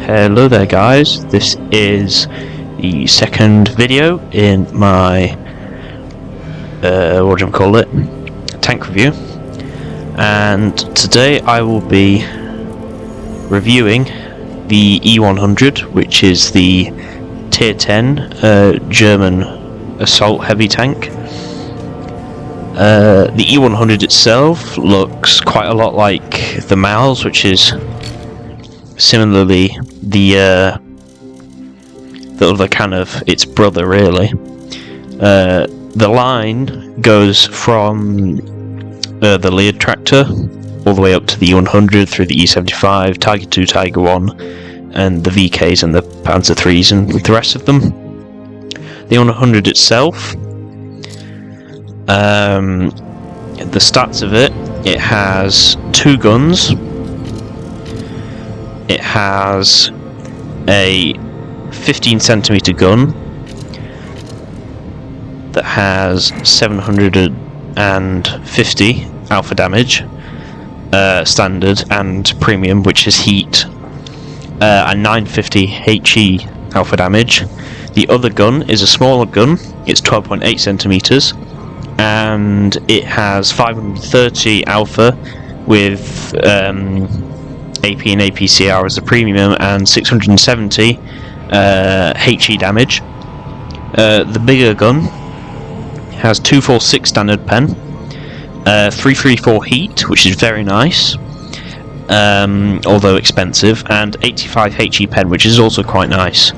Hello there guys, this is the second video in my, what do you call it, tank review, and today I will be reviewing the E100, which is the tier 10 German assault heavy tank. The E100 itself looks quite a lot like the Miles, which is similarly the other kind of its brother, really. The line goes from the Lead tractor all the way up to the E100 through the E75, Tiger 2, Tiger 1, and the VKs and the Panzer 3s and the rest of them. The E100 itself, the stats of it has 2 guns. It has a 15cm gun that has 750 alpha damage, standard and premium, which is heat, and 950 HE alpha damage. The other gun is a smaller gun, it's 12.8cm, and it has 530 alpha with AP and APCR as the premium, and 670 HE damage. The bigger gun has 246 standard pen, 334 heat, which is very nice, although expensive, and 85 HE pen, which is also quite nice.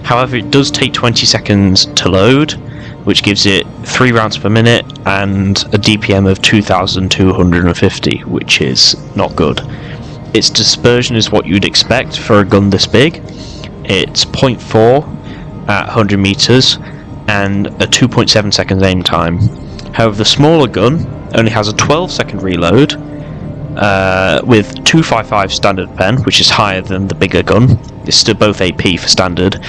However, it does take 20 seconds to load, which gives it 3 rounds per minute and a DPM of 2250, which is not good. Its dispersion is what you'd expect for a gun this big. It's 0.4 at 100 meters and a 2.7 seconds aim time. However, the smaller gun only has a 12-second reload with 255 standard pen, which is higher than the bigger gun. It's still both AP for standard,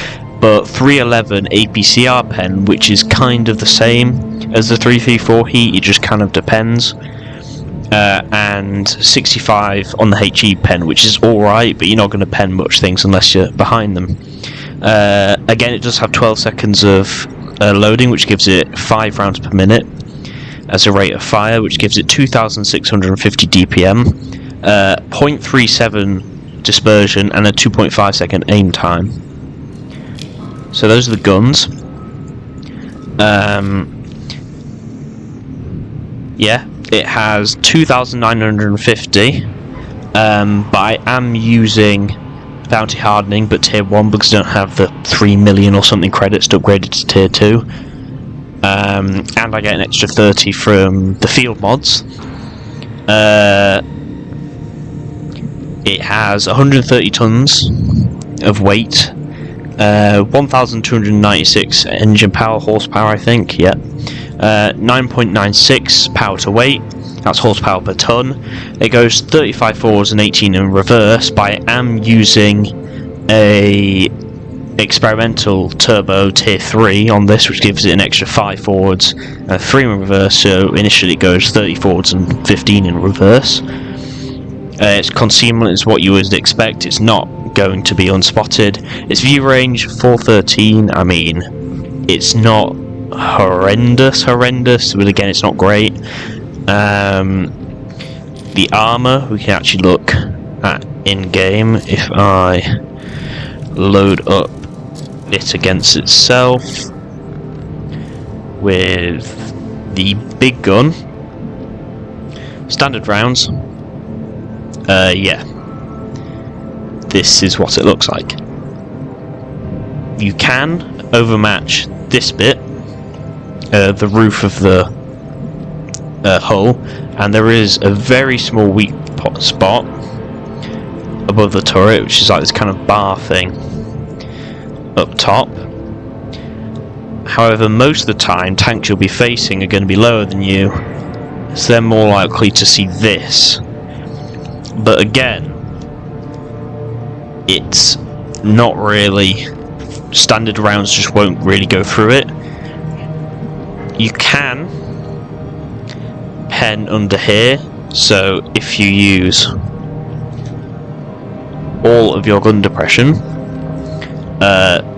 but 311 APCR pen, which is kind of the same as the 334 heat. It just kind of depends. And 65 on the HE pen, which is alright, but you're not going to pen much things unless you're behind them. Again, it does have 12 seconds of loading, which gives it 5 rounds per minute as a rate of fire, which gives it 2650 DPM, 0.37 dispersion, and a 2.5 second aim time. So those are the guns. Yeah. It has 2,950, but I am using bounty hardening, but tier 1, because I don't have the 3 million or something credits to upgrade it to tier 2. And I get an extra 30 from the field mods. It has 130 tons of weight, 1,296 engine power, horsepower, I think, yeah. 9.96 power to weight, that's horsepower per ton. It goes 35 forwards and 18 in reverse, but I am using a experimental turbo tier 3 on this, which gives it an extra 5 forwards and 3 in reverse, so initially it goes 30 forwards and 15 in reverse. Its concealment is what you would expect, it's not going to be unspotted. Its view range 413, I mean, it's not horrendous, but again, it's not great. The armor we can actually look at in game if I load up it against itself with the big gun. Standard rounds. Yeah, this is what it looks like. You can overmatch this bit, the roof of the hull, and there is a very small weak spot above the turret, which is like this kind of bar thing up top. However, most of the time tanks you'll be facing are going to be lower than you, so they're more likely to see this. But again, it's not really, standard rounds just won't really go through it. You can pen under here, so if you use all of your gun depression,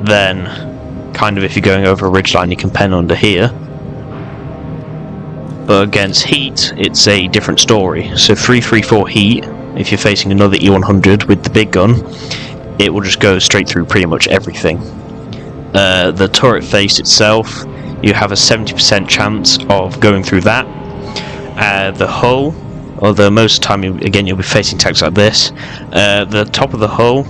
then kind of if you're going over a ridgeline you can pen under here. But against heat, it's a different story. So 334 heat, if you're facing another E100 with the big gun, it will just go straight through pretty much everything. The turret face itself, you have a 70% chance of going through that. The hull, although most of the time you'll be facing tanks like this, the top of the hull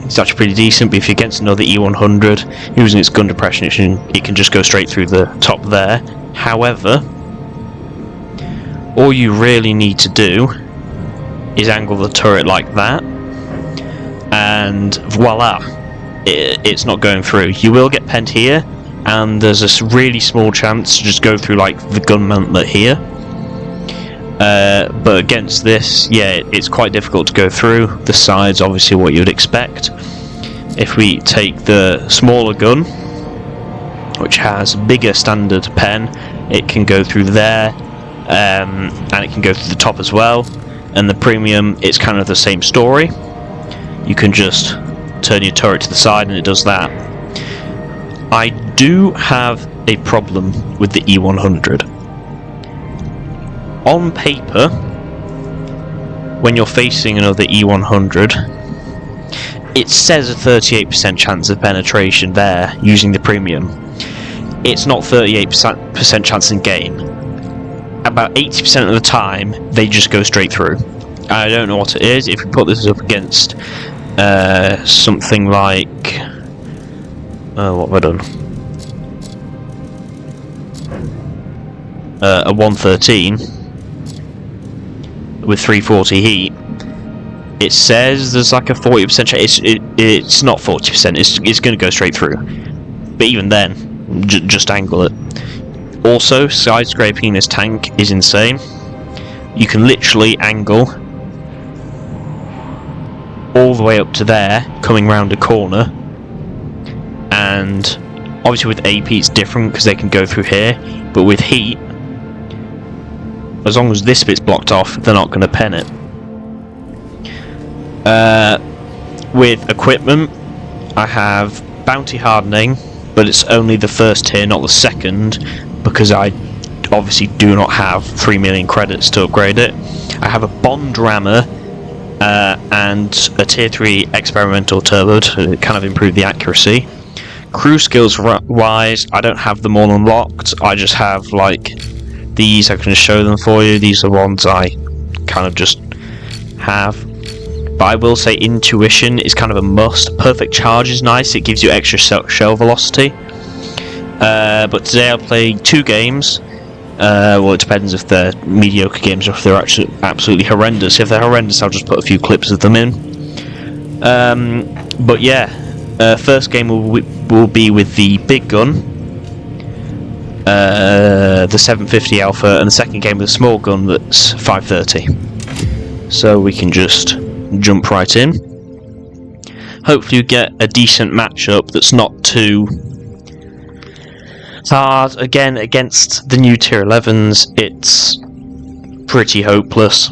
is actually pretty decent, but if you're against another E100 using its gun depression, it can just go straight through the top there. However, all you really need to do is angle the turret like that, and voila, it's not going through. You will get penned here, and there's a really small chance to just go through like the gun mantlet here. But against this, yeah, it's quite difficult to go through. The side's obviously what you'd expect. If we take the smaller gun, which has bigger standard pen, it can go through there, and it can go through the top as well. And the premium, it's kind of the same story. You can just turn your turret to the side and it does that. I do have a problem with the E100. On paper, when you're facing another E100, it says a 38% chance of penetration there using the premium. It's not 38% chance in game. About 80% of the time, they just go straight through. I don't know what it is. If you put this up against something like... what have I done? A 113 with 340 heat, it says there's like a 40% chance. It's not 40%, it's going to go straight through. But even then, just angle it. Also, side scraping this tank is insane. You can literally angle all the way up to there, coming round a corner, and obviously with AP it's different because they can go through here, but with heat, as long as this bit's blocked off, they're not going to pen it. With equipment, I have bounty hardening, but it's only the first tier, not the second, because I obviously do not have 3 million credits to upgrade it. I have a bond rammer and a tier 3 experimental turbo to kind of improve the accuracy. Crew skills wise, I don't have them all unlocked. I just have like these. I can just show them for you. These are the ones I kind of just have. But I will say intuition is kind of a must. Perfect charge is nice. It gives you extra shell velocity. But today I'll play 2 games. Well, it depends if they're mediocre games or if they're actually absolutely horrendous. If they're horrendous, I'll just put a few clips of them in. But yeah, first game will be with the big gun, the 750 Alpha, and the second game with the small gun that's 530. So we can just jump right in. Hopefully you get a decent matchup that's not too hard. Again, against the new tier 11s, it's pretty hopeless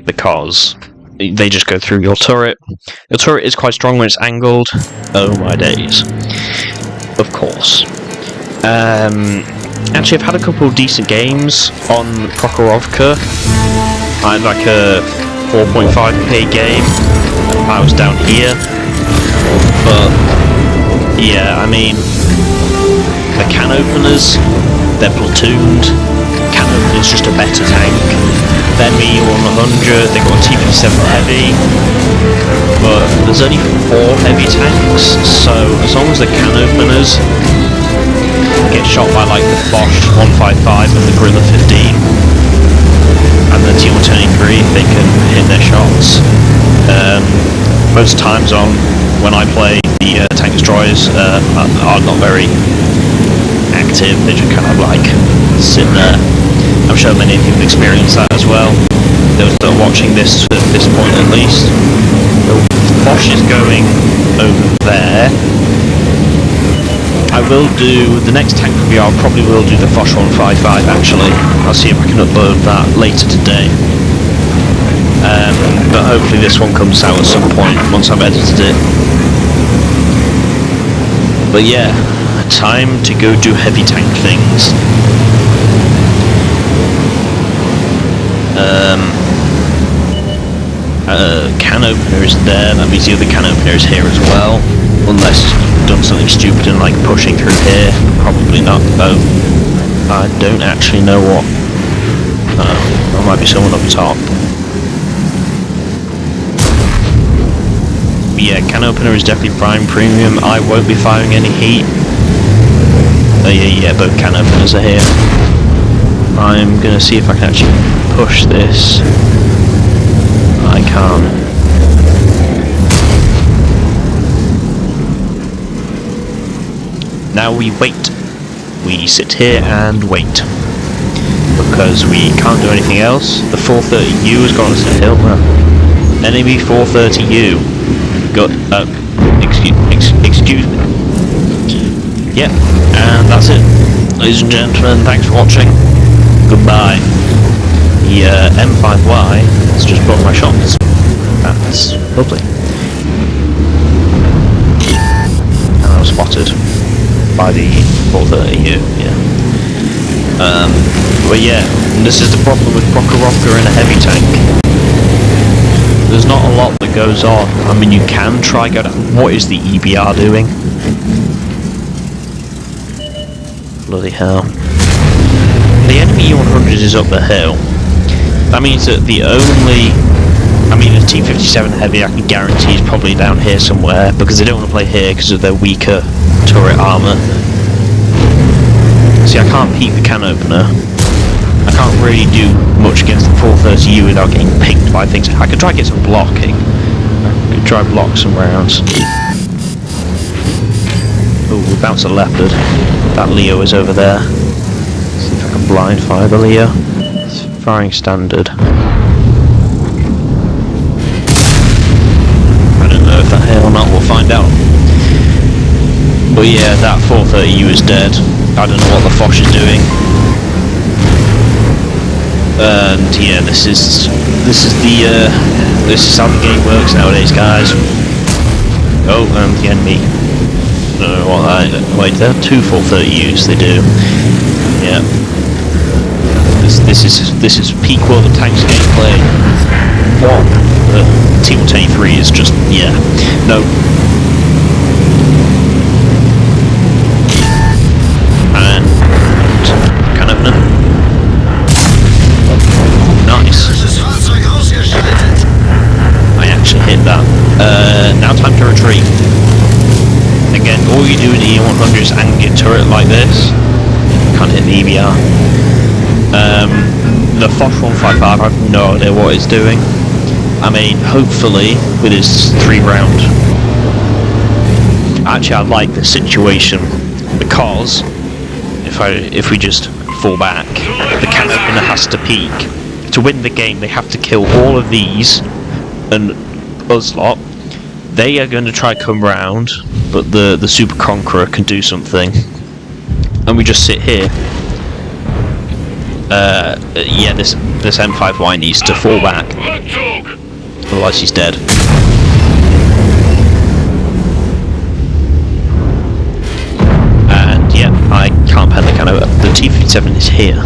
because they just go through your turret. Your turret is quite strong when it's angled. Oh my days. Of course. Actually, I've had a couple of decent games on Prokhorovka. I had like a 4.5k game. I was down here. But yeah, I mean, the can openers, they're platooned. Can opener's just a better tank. Then me on 100, they got a T-57 heavy, but there's only 4 heavy tanks, so as long as the can openers get shot by like the Bosch 155 and the Gorilla 15, and the T-123, they can hit their shots. Most times when I play, the tank destroyers are not very active, they just kind of like sit there. I'm sure many of you have experienced that as well. Those that are watching this at this point at least. The Bosch is going over there. I will do the next tank review. I probably will do the Bosch 155 actually. I'll see if I can upload that later today. But hopefully this one comes out at some point once I've edited it. But yeah, time to go do heavy tank things. Can opener is there, that means the other can opener is here as well. Unless you've done something stupid and like pushing through here. Probably not. Oh, I don't actually know what. There might be someone up top. But yeah, can opener is definitely prime premium. I won't be firing any heat. Yeah, both can openers are here. I'm gonna see if I can actually push this. I can't. Now we wait. We sit here and wait. Because we can't do anything else. The 430U has gone to the hill now. Enemy 430U. Got excuse me. Yep, and that's it. Ladies and gentlemen, thanks for watching. Goodbye. The M5Y has just blocked my shots. That's lovely. And I was spotted by the 430U, yeah. But yeah, this is the problem with Rocker in a heavy tank. There's not a lot that goes on. I mean, you can try go down. What is the EBR doing? Bloody hell. The enemy E100 is up the hill. That means that the only... I mean, the T-57 Heavy I can guarantee is probably down here somewhere, because they don't want to play here because of their weaker turret armour. See, I can't peek the can opener. I can't really do much against the 430U without getting pinked by things. I could try to get some blocking. I could try block some rounds. Oh, we bounced a leopard. That Leo is over there. See if I can blind fire the Leo. It's firing standard. I don't know if that hit or not, we'll find out. But yeah, that 430U is dead. I don't know what the Foch is doing. And yeah, this is how the game works nowadays, guys. Oh, and the enemy. I don't know what that. Wait, there are two 430Us. They do. Yeah. This is peak World of Tanks gameplay. What? T123 is just no. And can opener. Nice. I actually hit that. Now time to retreat. Again, all you do in E100 is angle your turret like this. Can't hit the EBR. The Foch 155, I have no idea what it's doing. I mean, hopefully, with his 3-round. Actually, I like this situation because if we just fall back, the can opener has to peek. To win the game, they have to kill all of these and us lot. They are going to try come round, but the Super Conqueror can do something, and we just sit here. Yeah, this M5Y needs to fall back, otherwise he's dead. And yeah, I can't pen the can over. The T-57 is here.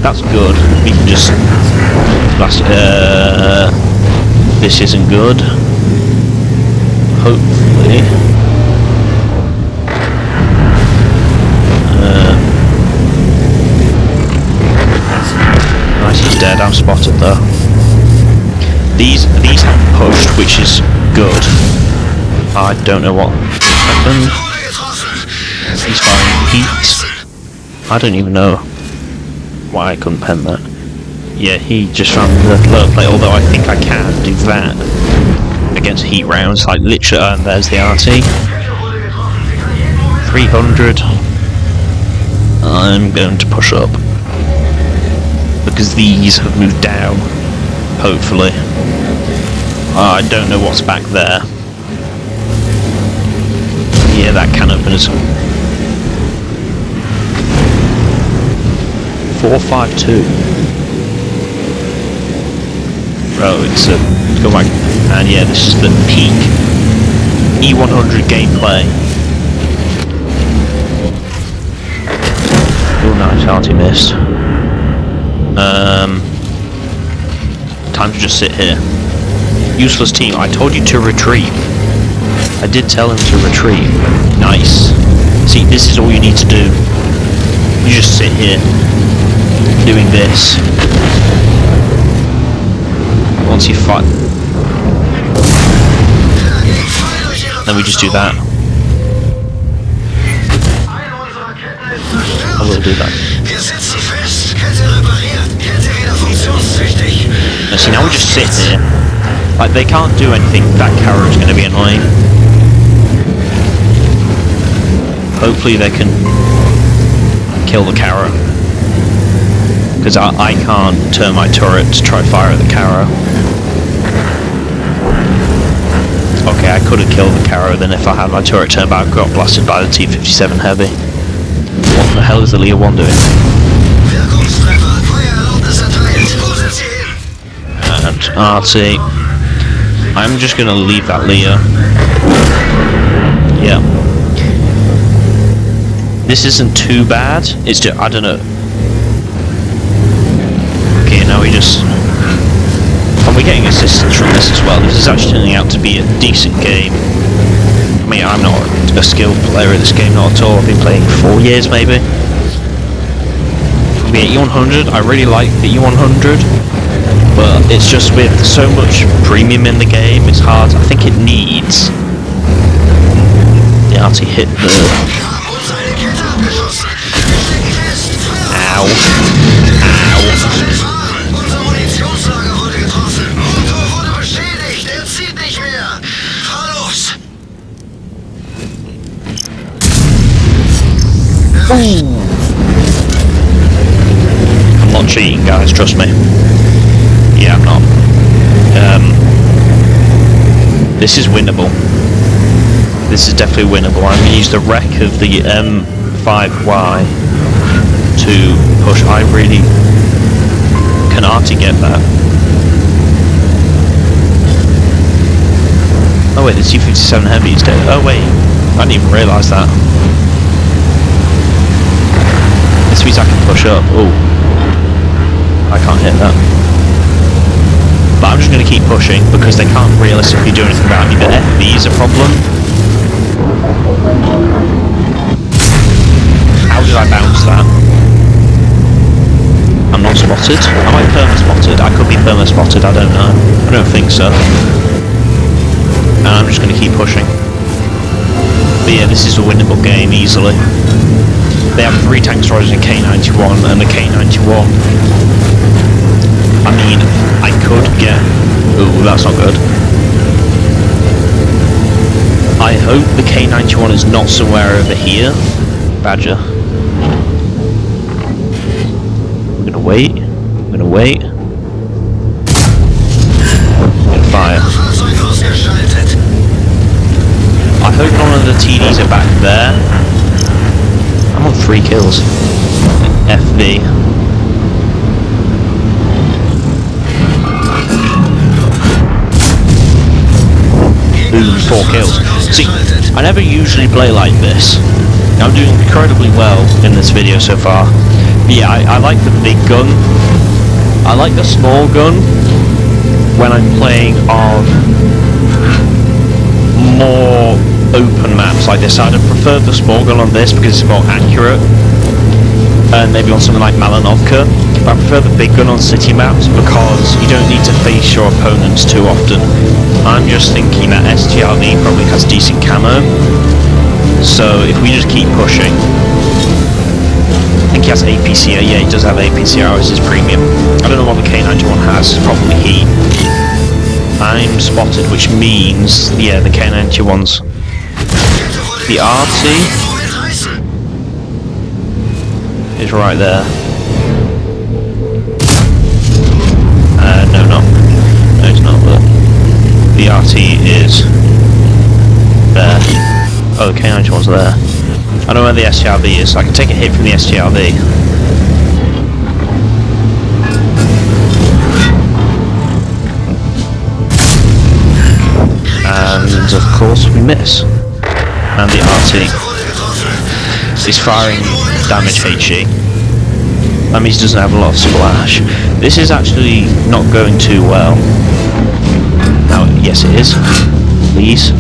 That's good. We can just... this isn't good. Hopefully. Nice, he's dead. I'm spotted though. These haven't pushed, which is good. I don't know what happened. He's firing heat. I don't even know why I couldn't pen that. Yeah, he just found the lower plate, although I think I can do that against heat rounds, like literally, and there's the RT. 300. I'm going to push up. Because these have moved down, hopefully. I don't know what's back there. Yeah, that can open us. 452. Oh, it's go back. And yeah, this is the peak E100 gameplay. Oh, nice, arty missed. Time to just sit here. Useless team, I told you to retreat. I did tell him to retreat. Nice. See, this is all you need to do. You just sit here, doing this. Once you fight, then we just do that. I will do that. Now see, now we just sit here. Like, they can't do anything. That carrot is going to be annoying. Hopefully they can kill the carrot. Because I can't turn my turret to try fire at the carrot. Okay, I could have killed the carrot then if I had my turret turned, but I got blasted by the T-57 Heavy. What the hell is the Leah 1 doing? And RT. I'm just gonna leave that Leah. Yeah. This isn't too bad. It's just, I don't know. Okay, now we just... And we're getting assistance from this as well. This is actually turning out to be a decent game. I mean, I'm not a skilled player in this game, not at all. I've been playing 4 years, maybe. The E100, I really like the E100. But it's just with so much premium in the game, it's hard. I think it needs... The RT hit the... Ow. Ow. I'm not cheating, guys, trust me. Yeah, I'm not. This is winnable. This is definitely winnable. I'm going to use the wreck of the M5Y to push. I really... Can Artie get that? Oh wait, the T-57 Heavy is dead. Oh wait, I didn't even realise that. This means I can push up. Oh, I can't hit that. But I'm just going to keep pushing because they can't realistically do anything about me. The FB is a problem. How did I bounce that? I'm not spotted. Am I perma-spotted? I could be perma-spotted, I don't know. I don't think so. And I'm just going to keep pushing. But yeah, this is a winnable game easily. They have 3 tank destroyers in K91, and the K91... I mean, I could get... Ooh, that's not good. I hope the K91 is not somewhere over here. Badger. I'm gonna wait. I'm gonna wait. I'm gonna fire. I hope none of the TDs are back there. I'm on 3 kills. FV. Boom, 4 kills. See, I never usually play like this. I'm doing incredibly well in this video so far. But yeah, I like the big gun. I like the small gun when I'm playing on more open maps like this. I'd have preferred the small gun on this because it's more accurate. And maybe on something like Malanovka. But I prefer the big gun on city maps because you don't need to face your opponents too often. I'm just thinking that STRV probably has decent camo. So if we just keep pushing... I think he has APCR. Yeah, he does have APCR as his premium. I don't know what the K91 has. It's probably heat. I'm spotted, which means... Yeah, the K91's... The RT... is right there. No, it's not, but the RT is there. Oh, the K91's there. I know where the STRV is, so I can take a hit from the STRV. course we miss. And the RT is firing damage HE. That means he doesn't have a lot of splash. This is actually not going too well. Now, yes it is. Please.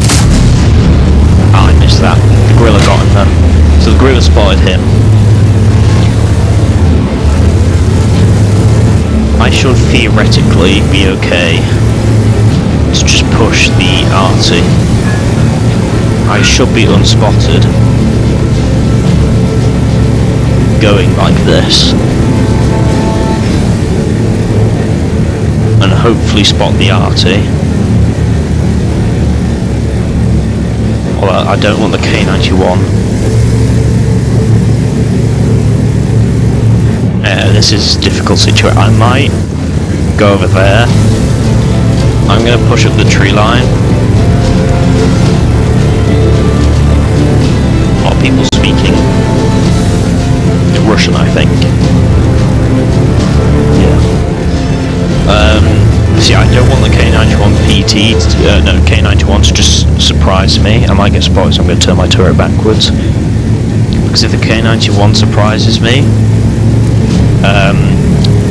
Oh, I missed that. The gorilla got him then. So the gorilla spotted him. I should theoretically be okay to just push the RT. I should be unspotted. Going like this. And hopefully spot the RT. Although I don't want the K91. This is a difficult situation. I might go over there. I'm going to push up the tree line. A lot of people speaking Russian, I think. See, I don't want the K91 PT, K91 to just surprise me. I might get spotted, so I'm going to turn my turret backwards. Because if the K91 surprises me,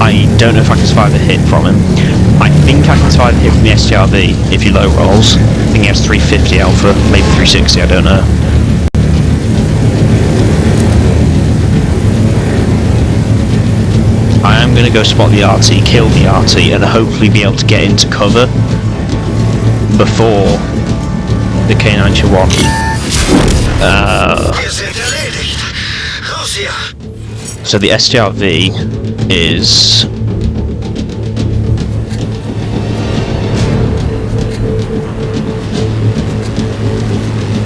I don't know if I can survive a hit from him. I think I can survive a hit from the STRV if he low rolls. I think he has 350 alpha, maybe 360, I don't know. I am going to go spot the RT, kill the RT, and hopefully be able to get into cover before the K91. So the STRV is...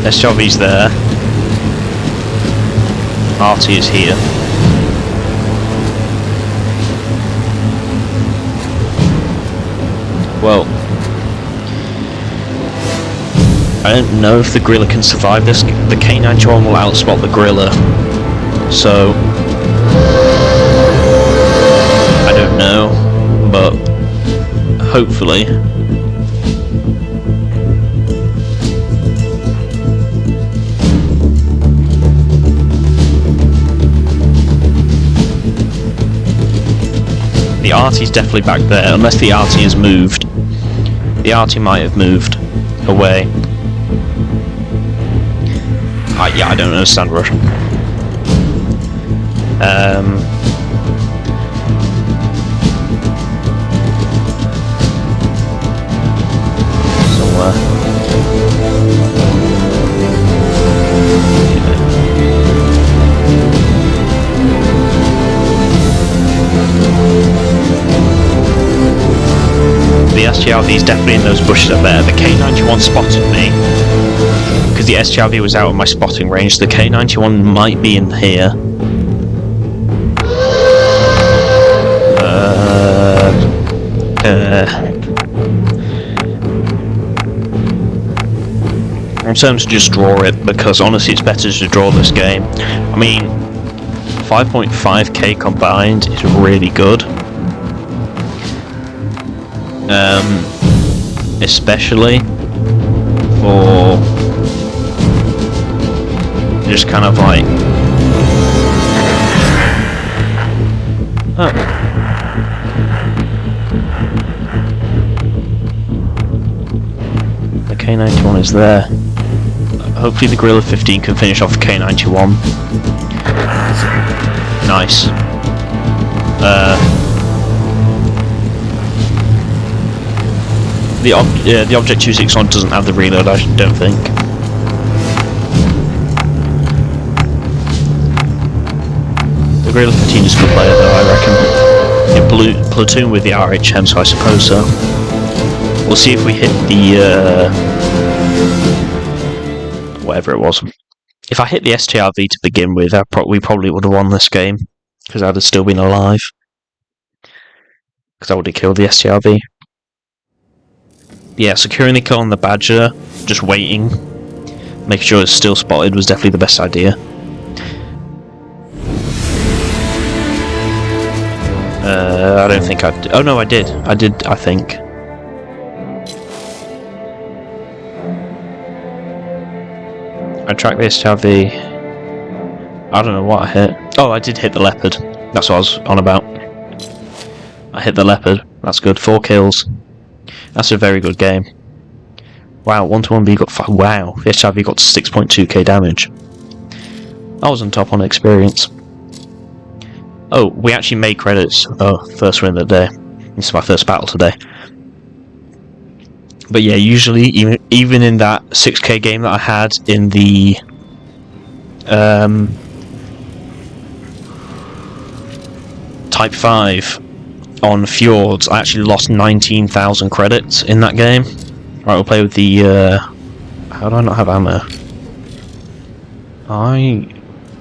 STRV's there. RT is here. Well, I don't know if the gorilla can survive this. The K91 will outspot the gorilla, so I don't know, but hopefully. The RT's definitely back there, unless the RT has moved. The RT might have moved away. Yeah, I don't understand Russian. Somewhere. The STRV is definitely in those bushes up there. The K91 spotted me because the STRV was out of my spotting range. The K91 might be in here. I'm tempted to just draw it because honestly it's better to draw this game. I mean, 5.5k combined is really good. Especially for just kind of like the K91 is there. Hopefully the Gorilla 15 can finish off the K91. Nice. The Object 261 doesn't have the reload, I don't think. The Gorilla 15 is a good player though, I reckon. It platoon with the RHM, so I suppose so. We'll see if we hit the whatever it was. If I hit the STRV to begin with, we probably would have won this game, because I'd have still been alive. Because I would have killed the STRV. Yeah, securing the kill on the Badger, just waiting, making sure it's still spotted was definitely the best idea. I don't think I did. Oh no, I did. I did, I think. I tracked this to have the... I don't know what I hit. Oh, I did hit the leopard. That's what I was on about. I hit the leopard. That's good. 4 kills. That's a very good game. Wow, 1-to-1B got 5. Wow, this HIV got 6.2k damage. I was on top on experience. Oh, we actually made credits. Oh, first win of the day. This is my first battle today. But yeah, usually, even in that 6k game that I had in the... Type 5 on Fjords, I actually lost 19,000 credits in that game. Right, we'll play with the... how do I not have ammo? I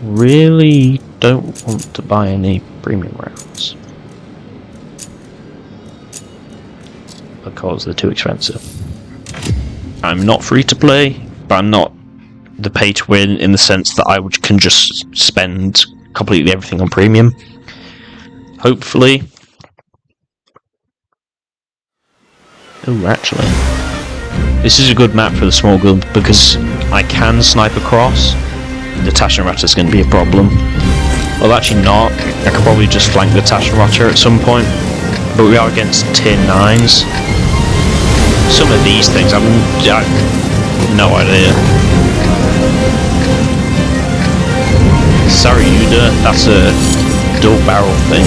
really don't want to buy any premium rounds because they're too expensive. I'm not free to play, but I'm not the pay to win in the sense that I can just spend completely everything on premium. Hopefully. Oh, actually, this is a good map for the small gun because I can snipe across. The Taschenratter is going to be a problem. Well, actually not. I could probably just flank the Taschenratter at some point. But we are against tier 9s. Some of these things, I've no idea. Saryuda, that's a dual barrel thing.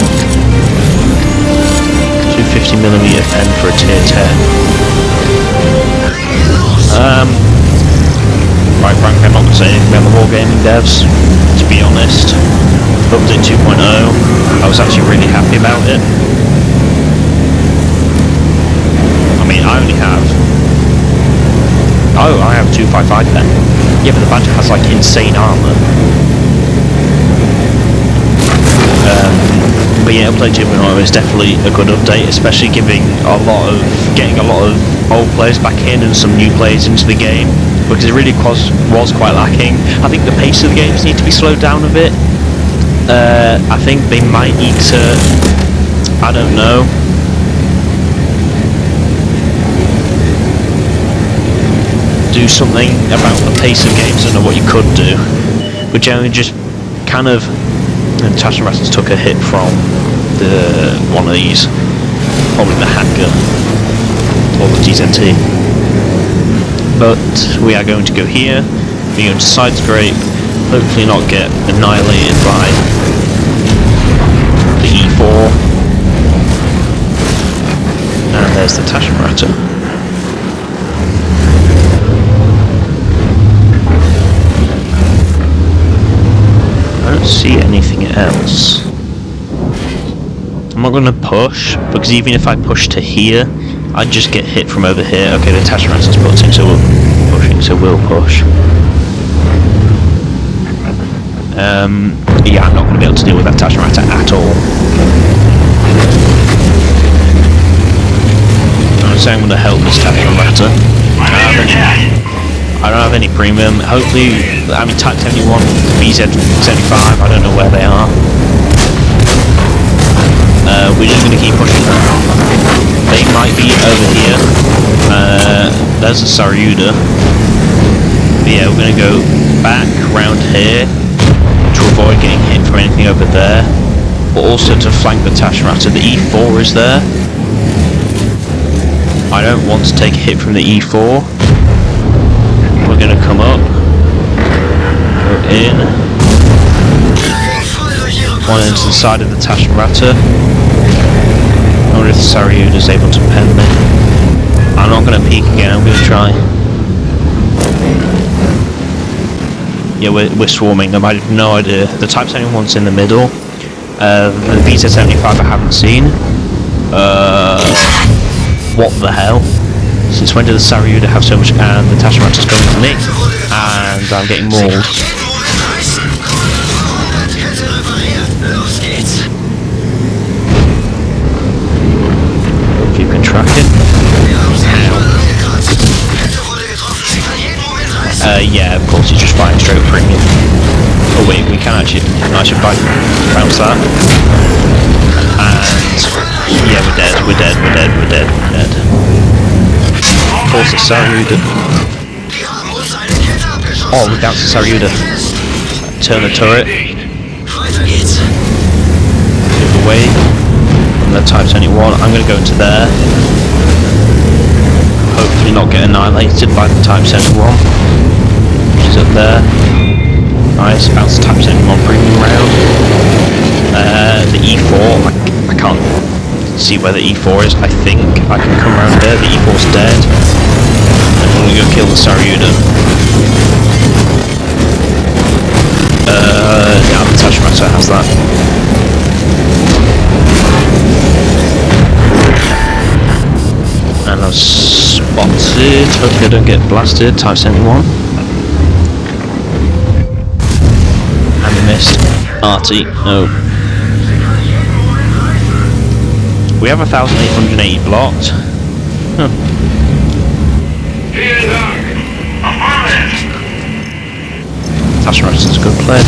250mm pen for a tier 10. Right, frankly, I'm not going to say anything about the Wargaming devs, to be honest. Update 2.0, I was actually really happy about it. I mean, I only have... Oh, I have 255 pen. Yeah, but the Badger has, like, insane armour. But yeah, Update 2.0 is definitely a good update, especially getting a lot of old players back in and some new players into the game, because it really was quite lacking. I think the pace of the games need to be slowed down a bit. I think they might need to, I don't know, do something about the pace of games. I don't know what you could do, but generally just kind of... And Taschenratters took a hit from one of these, probably the handgun or the TZT. But we are going to go here. We're going to side scrape, hopefully not get annihilated by the E4. And there's the Taschenratter. I don't see anything else. I'm not going to push, because even if I push to here, I'd just get hit from over here. Okay, the Taschenratter's pushing, so we'll push. Yeah, I'm not going to be able to deal with that Taschenratter at all. I'm saying I'm going to help this Taschenratter. I don't have any premium. Hopefully, I mean, Type 71, BZ75, I don't know where they are. We're just going to keep pushing them. They might be over here. There's a Saryuda. But yeah, we're going to go back round here to avoid getting hit from anything over there. But also to flank the Taschenratter. The E4 is there. I don't want to take a hit from the E4. We're going to come up, go in, one into the side of the Taschenratter. I wonder if the Saryuda is able to pen me. I'm not going to peek again, I'm going to try. Yeah, we're swarming them, I have no idea. The Type 71's in the middle. The BZ75 I haven't seen. What the hell? Since when did the Saryuda have so much? And the Taschenratter's going to me, and I'm getting mauled. If you can track it. Yeah, of course, he's just fighting straight with premium. Oh wait, we can actually bounce that. And yeah, we're dead. Of course, it's Saryuda. Oh, look out to Saryuda. Turn the turret. Move away from the Type 71. I'm going to go into there. Hopefully not get annihilated by the Type 71. Which is up there. Nice, bounce Type 71 premium round. The E4, I can't see where the E4 is. I think I can come around there. The E4's dead. And I'm going to go kill the Saryuda. Yeah, the Tashmata has that. And I've spotted. Hopefully I don't get blasted. Type 71. And missed. RT. No. We have 1,880 blocked. Huh. Tasharata's a good player.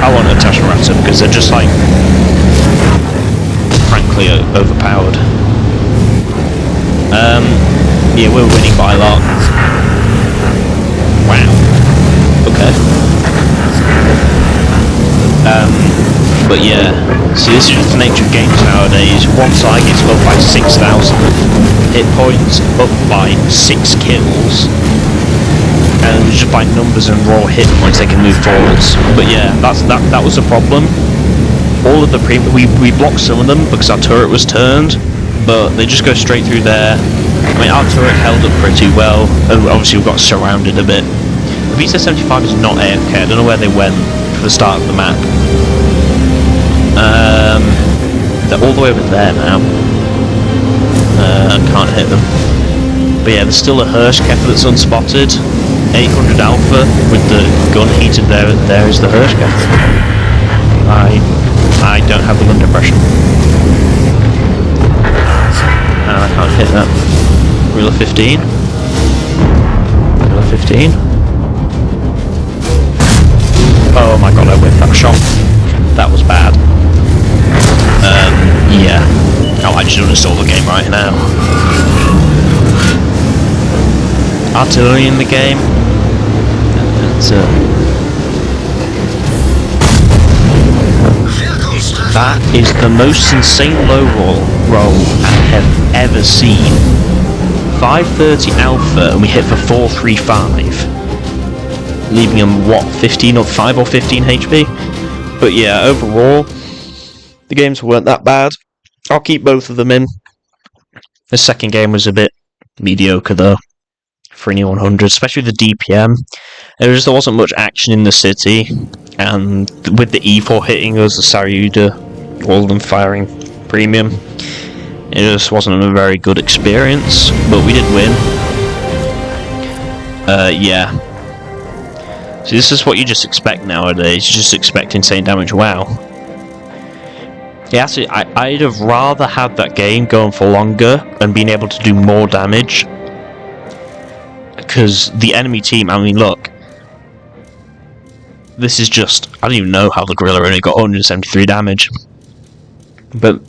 I want a Tasharata because they're just like, frankly, overpowered. Yeah, we're winning by a lot. Wow. Okay. But yeah, see, this is just the nature of games nowadays. One side gets up by 6,000 hit points, up by 6 kills, and just by numbers and raw hit points they can move forwards. But yeah, that was a problem. All of the we blocked some of them because our turret was turned, but they just go straight through there. I mean, our turret held up pretty well, and obviously we got surrounded a bit. The V75 is not AFK. I don't know where they went for the start of the map. They're all the way over there now. I can't hit them. But yeah, there's still a Hirschkeffer that's unspotted. 800 Alpha with the gun heated there. There is the Hirschkeffer. I don't have the gun depression. And I can't hit that. Rule of 15. Rule of 15. Oh my god, I whiffed that shot. That was bad. Yeah. Oh, I just uninstall the game right now. Artillery in the game. That is the most insane low roll I have ever seen. 530 Alpha and we hit for 435. Leaving him, what, 15 or 5 or 15 HP? But yeah, overall, the games weren't that bad. I'll keep both of them in. The second game was a bit mediocre though, for an E100, especially the DPM. There wasn't much action in the city, and with the E4 hitting us, the Saryuda, all of them firing premium, it just wasn't a very good experience, but we did win. Yeah. So this is what you just expect nowadays. You just expect insane damage. Wow. Yeah, so I'd have rather had that game going for longer and being able to do more damage. Because the enemy team, I mean, look. This is just, I don't even know how the gorilla only got 173 damage. But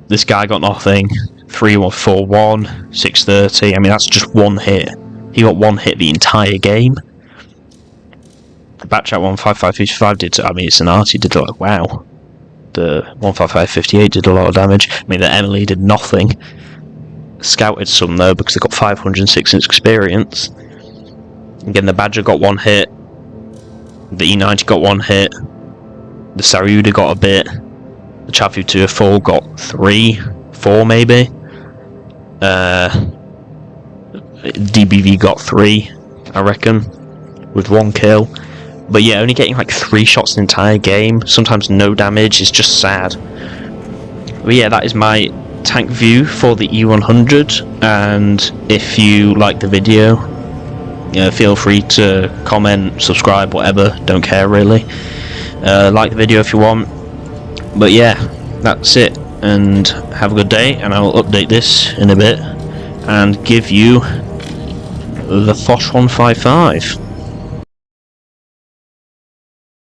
this guy got nothing. 3141, 630. I mean, that's just one hit. He got one hit the entire game. Batchat 15555 did, I mean, it's an art, he did like, wow. The 15558 did a lot of damage. I mean, the Emily did nothing. Scouted some though, because they got 506 in experience. Again, the Badger got one hit. The E90 got one hit. The Saryuda got a bit. The Chafu 204 got 3, 4 maybe. DBV got 3, I reckon, with 1 kill. But yeah, only getting like 3 shots the entire game, sometimes no damage, is just sad. But yeah, that is my tank view for the E100, and if you like the video, feel free to comment, subscribe, whatever, don't care really. Like the video if you want. But yeah, that's it, and have a good day, and I will update this in a bit and give you the Foch 155.